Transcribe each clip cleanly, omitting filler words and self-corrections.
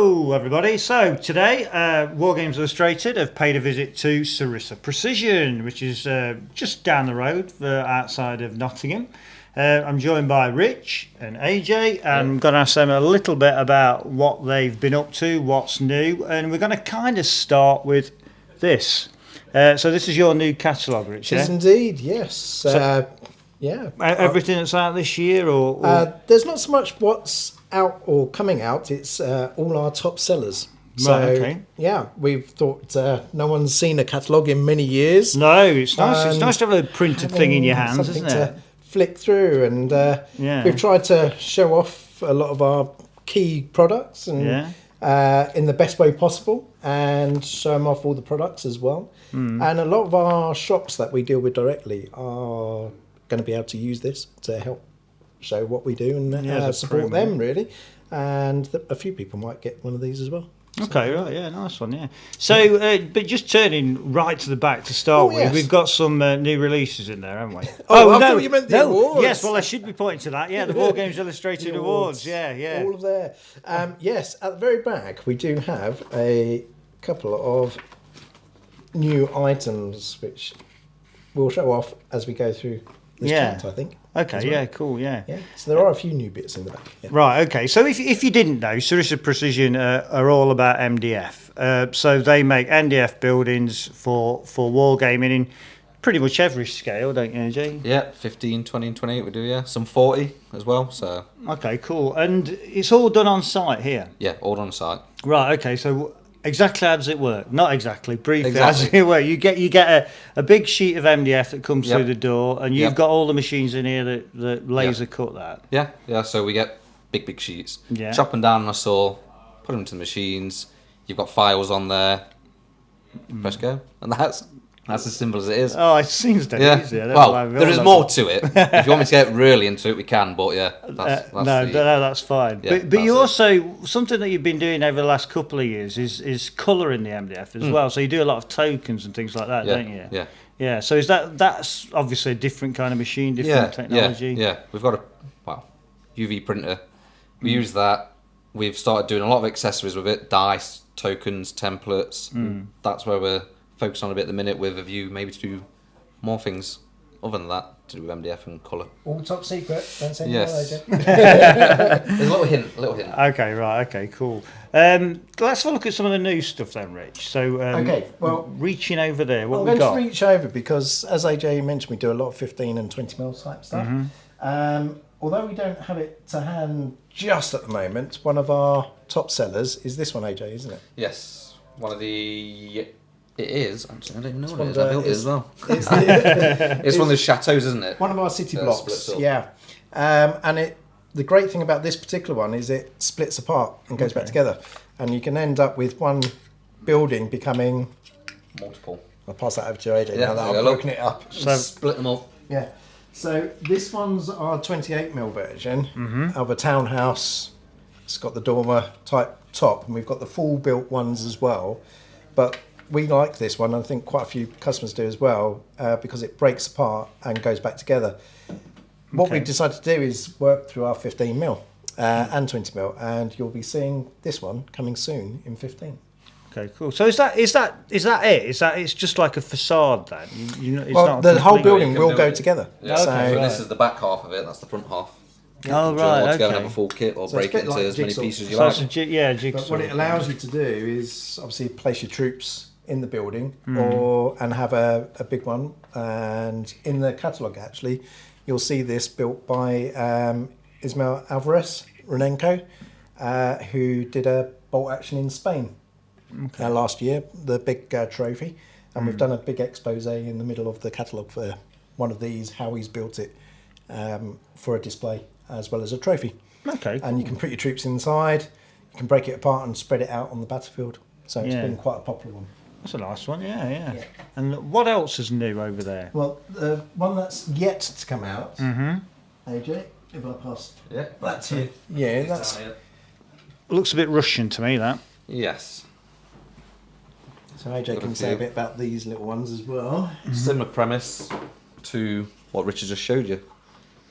Hello everybody, so today Wargames Illustrated have paid a visit to Sarissa Precision, which is just down the road outside of Nottingham. I'm joined by Rich and AJ, and I'm going to ask them a little bit about what they've been up to, what's new, and we're going to kind of start with this. So this is your new catalogue, Rich? It is indeed, yes. So, yeah. Everything that's out this year? Or? There's not so much what's out or coming out, it's all our top sellers. So, right, okay. Yeah, we've thought no one's seen a catalogue in many years. No, it's nice. It's nice to have a printed thing in your hands, isn't it? To flick through, and we've tried to show off a lot of our key products and in the best way possible, and show them off all the products as well. And a lot of our shops that we deal with directly are going to be able to use this to help show what we do and support them, really. And a few people might get one of these as well. Okay, right, yeah, nice one, yeah. So, but just turning right to the back to start with, we've got some new releases in there, haven't we? I thought you meant the awards. Yes, well, I should be pointing to that. Yeah, the Wargames Illustrated Awards. Yeah. All of there. Yes, at the very back, we do have a couple of new items, which we'll show off as we go through this chat, I think. Okay, yeah, cool, yeah. So there are a few new bits in the back. Yeah. Right, okay. So if you didn't know, Sarissa Precision are all about MDF. So they make MDF buildings for wargaming in pretty much every scale, don't you, AJ? Yeah, 15, 20 and 28 we do, yeah. Some 40 as well, so... Okay, cool. And it's all done on site here? Yeah, all on site. Right, okay, so... Exactly how does it work? Not exactly. Briefly, how does it work? You get a big sheet of MDF that comes through the door, and you've got all the machines in here that laser cut that. Yeah. So we get big sheets. Yeah. Chop them down on a saw, put them into the machines. You've got files on there. Press go, and that's as simple as it is. Oh, it seems dead easy. Well, there is more to it. If you want me to get really into it, we can. But yeah, that's fine. Yeah, but you also, something that you've been doing over the last couple of years is colouring the MDF as well. So you do a lot of tokens and things like that, don't you? Yeah. Yeah. So that's obviously a different kind of machine, different technology. Yeah. We've got a UV printer. We use that. We've started doing a lot of accessories with it: dice, tokens, templates. That's where we're focus on a bit at the minute, with a view maybe to do more things other than that to do with MDF and colour. All top secret. Don't say yes. There's a little hint. Okay, right. Okay, cool. Let's have a look at some of the new stuff then, Rich. So, reaching over there, what we got? I'm going to reach over because, as AJ mentioned, we do a lot of 15 and 20mm type stuff. Although we don't have it to hand just at the moment, one of our top sellers is this one, AJ, isn't it? Yes. One of the... It is. Actually, I don't even know what it is. I built it as well. It's one of the chateaus, isn't it? One of our city blocks. Yeah. And the great thing about this particular one is it splits apart and goes back together, and you can end up with one building becoming multiple. I'll pass that over to AJ now that I've broken it up. So split them up. Yeah. So this one's our 28mm version of a townhouse. It's got the dormer type top, and we've got the full built ones as well, but we like this one, and I think quite a few customers do as well, because it breaks apart and goes back together. What we've decided to do is work through our 15mm and 20mm, and you'll be seeing this one coming soon in 15. Okay, cool. So is that it? It's just like a facade then? It's not the whole building will go together. Yeah. So this is the back half of it. That's the front half. Oh, right, okay. Have a full kit or break it into as many pieces as you like. Jigsaw. But what it allows you to do is obviously place your troops in the building and have a big one. And in the catalogue, actually, you'll see this built by Ismail Alvarez Renenko, who did a bolt action in Spain last year, the big trophy. And we've done a big expose in the middle of the catalogue for one of these, how he's built it for a display as well as a trophy. Okay. And you can put your troops inside, you can break it apart and spread it out on the battlefield. So it's been quite a popular one. That's a nice one, yeah. And what else is new over there? Well, the one that's yet to come out, AJ, if I pass that to you. Yeah, that's... Looks a bit Russian to me, that. Yes. So AJ can say a bit about these little ones as well. Similar premise to what Richard just showed you.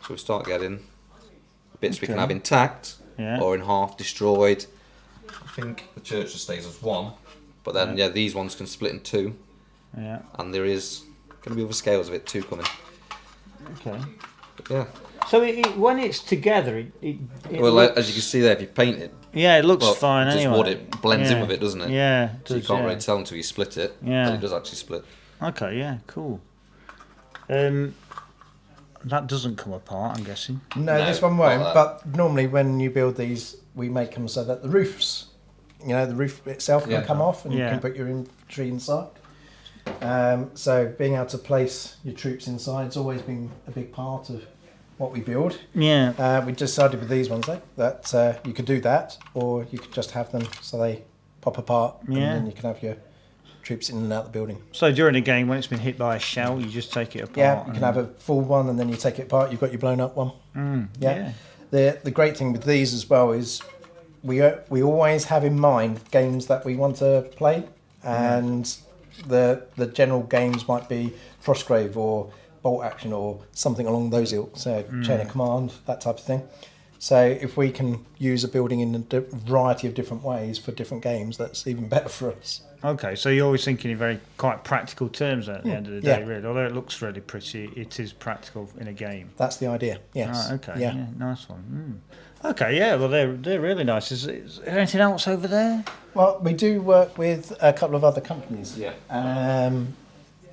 So we start getting bits we can have intact or in half destroyed, I think the church just stays as one, but then yeah, these ones can split in two. Yeah. And there is going to be other scales of it too coming. Okay. But yeah. So when it's together, it Well, looks, as you can see there, if you paint it, yeah, it looks well, fine just anyway. wood, it blends in Yeah. with it, doesn't it? Yeah. It So you does, can't yeah. really tell until you split it. Yeah. But it does actually split. Okay. Yeah. Cool. That doesn't come apart, I'm guessing. No, No, this one not won't. that. But normally, when you build these, we make them so that the roofs, the roof itself Yeah. can come off, and Yeah. you can put your infantry inside. So being able to place your troops inside has always been a big part of what we build. Yeah. We decided with these ones though, that you could do that, or you could just have them so they pop apart, Yeah. and then you can have your troops in and out of the building. So during a game, when it's been hit by a shell, you just take it apart. Yeah, you can have a full one, and then you take it apart. You've got your blown up one. Yeah. The great thing with these as well is we always have in mind games that we want to play, and the general games might be Frostgrave or Bolt Action or something along those ilk, so Chain of Command, that type of thing. So if we can use a building in a variety of different ways for different games, that's even better for us. Okay, so you're always thinking in very quite practical terms at the end of the day, Yeah. really. Although it looks really pretty, it is practical in a game. That's the idea. Yes. Ah, okay. Yeah. Yeah. Nice one. Okay. Yeah. Well, they're really nice. Is there anything else over there? Well, we do work with a couple of other companies. Yeah.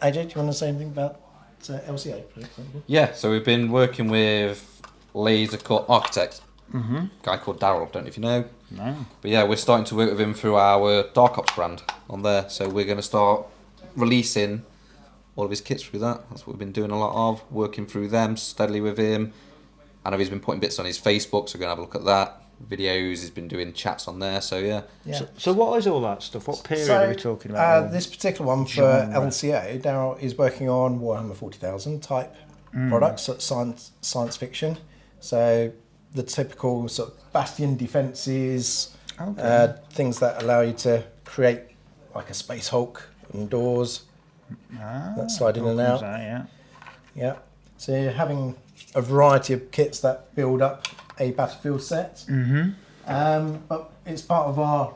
AJ, do you want to say anything about LCA, for example? Yeah, so we've been working with Laser Cut Architect, guy called Daryl, don't know if you know. No. But yeah, we're starting to work with him through our Dark Ops brand on there. So we're going to start releasing all of his kits through that. That's what we've been doing a lot of, working through them steadily with him. I know he's been putting bits on his Facebook, so we're going to have a look at that. Videos, he's been doing chats on there, so yeah. Yeah. So what is all that stuff? What period are we talking about? This particular one for Genre. LCA, Daryl is working on Warhammer 40,000 type products, so science fiction. So the typical sort of bastion defences, Okay. things that allow you to create like a Space Hulk and doors that slide in and out. Yeah. Yeah. So you're having a variety of kits that build up a battlefield set. But it's part of our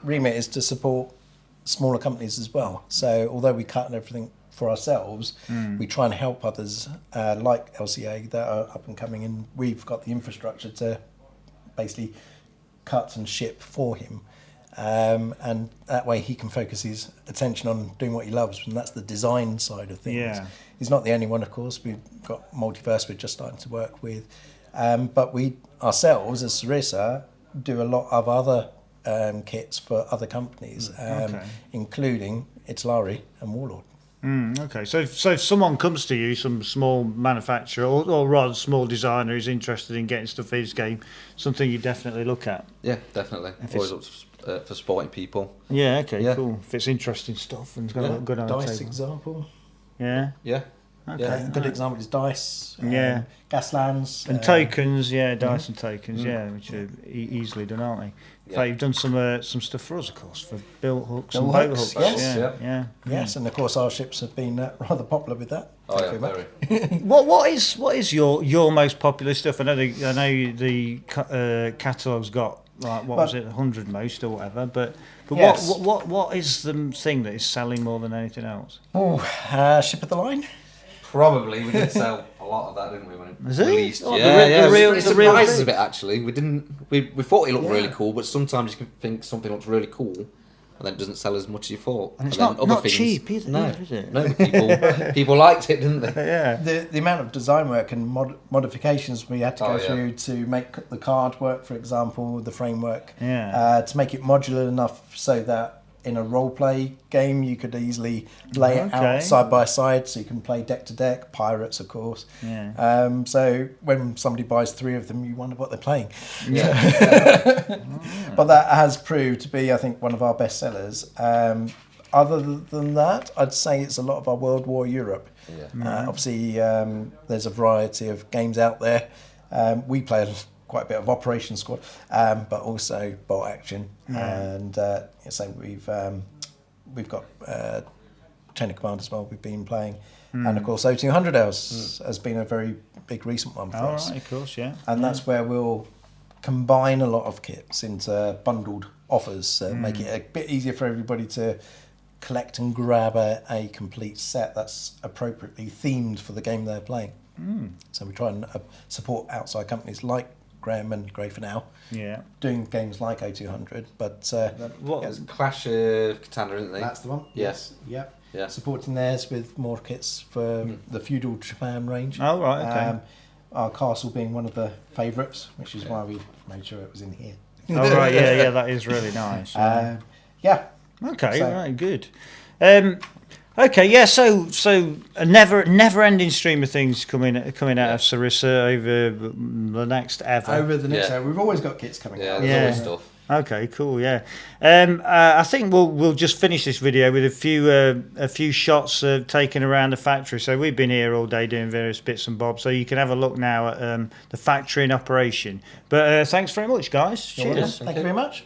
remit is to support smaller companies as well. So although we cut and everything for ourselves, we try and help others like LCA that are up and coming, and we've got the infrastructure to basically cut and ship for him. And that way he can focus his attention on doing what he loves, and that's the design side of things. Yeah. He's not the only one, of course. We've got Multiverse we're just starting to work with. But we ourselves, as Sarissa, do a lot of other kits for other companies, Okay. including Italari and Warlord. Okay, so if someone comes to you, some small manufacturer or rather small designer who's interested in getting stuff for his game, something you definitely look at. Yeah, definitely. Always up for supporting people. Yeah, okay, Yeah. cool. If it's interesting stuff and it's got to Yeah. look good on the Dice table. example. Yeah, Yeah. okay. Yeah. A good example is Dice. Yeah. Gaslands. And tokens, yeah, dice and tokens, yeah, which are easily done, aren't they? In Yeah. fact, you've done some stuff for us, of course, for built hooks and Built boat hooks, hooks. yes. Yeah. Yes, and of course our ships have been rather popular with that. Oh Thank yeah, you very much. very. What is your most popular stuff? I know the catalogue's got like was it 100 most or whatever, but Yes. what is the thing that is selling more than anything else? Oh, Ship of the Line. Probably we did sell a lot of that, didn't we? When it Is it? released? Oh, the yeah, re- yeah. the real- It the real surprises thing. a bit actually. We thought it looked Yeah. really cool, but sometimes you can think something looks really cool, and then it doesn't sell as much as you thought. And it's then not- other not things, cheap either, No, is it? no. But people liked it, didn't they? Yeah. The amount of design work and modifications we had to go Oh, yeah. through to make the card work, for example, the framework, Yeah. to make it modular enough so that in a role play game you could easily lay it Okay. out side by side, so you can play deck to deck, pirates of course. Yeah. So when somebody buys 3 of them, you wonder what they're playing. Yeah. But that has proved to be, I think, one of our best sellers. Other than that, I'd say it's a lot of our World War Europe. Yeah. Obviously, there's a variety of games out there. We play quite a bit of Operation Squad, but also Bolt Action. And so we've got Chain of Command as well. We've been playing, and of course, O200 has been a very big recent one for All us. right, of course, yeah. And that's where we'll combine a lot of kits into bundled offers, make it a bit easier for everybody to collect and grab a complete set that's appropriately themed for the game they're playing. So we try and support outside companies like Graham and Grey for now, doing games like O200, but It's Clash of Catan, isn't they? that's the one. Yes. Yep. Yeah. Supporting theirs with more kits for the Feudal Japan range. Oh, right, okay. Our castle being one of the favourites, which is why we made sure it was in here. Oh, right, yeah, that is really nice. Yeah. Okay, So- right, good. Okay, yeah. So a never-ending stream of things coming out of Sarissa over the next ever. Over the next Yeah. hour, we've always got kits coming Yeah, out. there's Yeah. always stuff. Okay, cool. Yeah. I think we'll just finish this video with a few shots taken around the factory. So we've been here all day doing various bits and bobs. So you can have a look now at the factory in operation. But thanks very much, guys. You're welcome. Cheers. Thank you very much.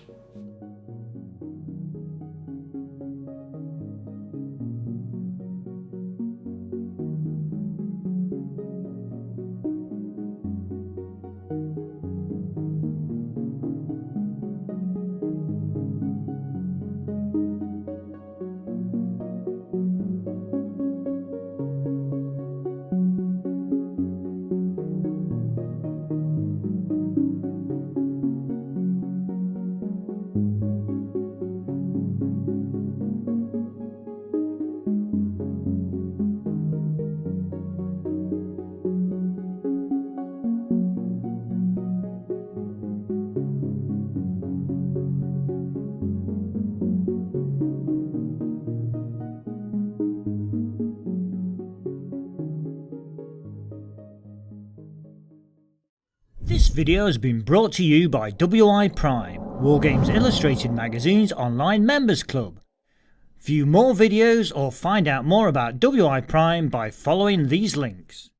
This video has been brought to you by WiPrime, Wargames Illustrated magazine's online members club. View more videos or find out more about WiPrime by following these links.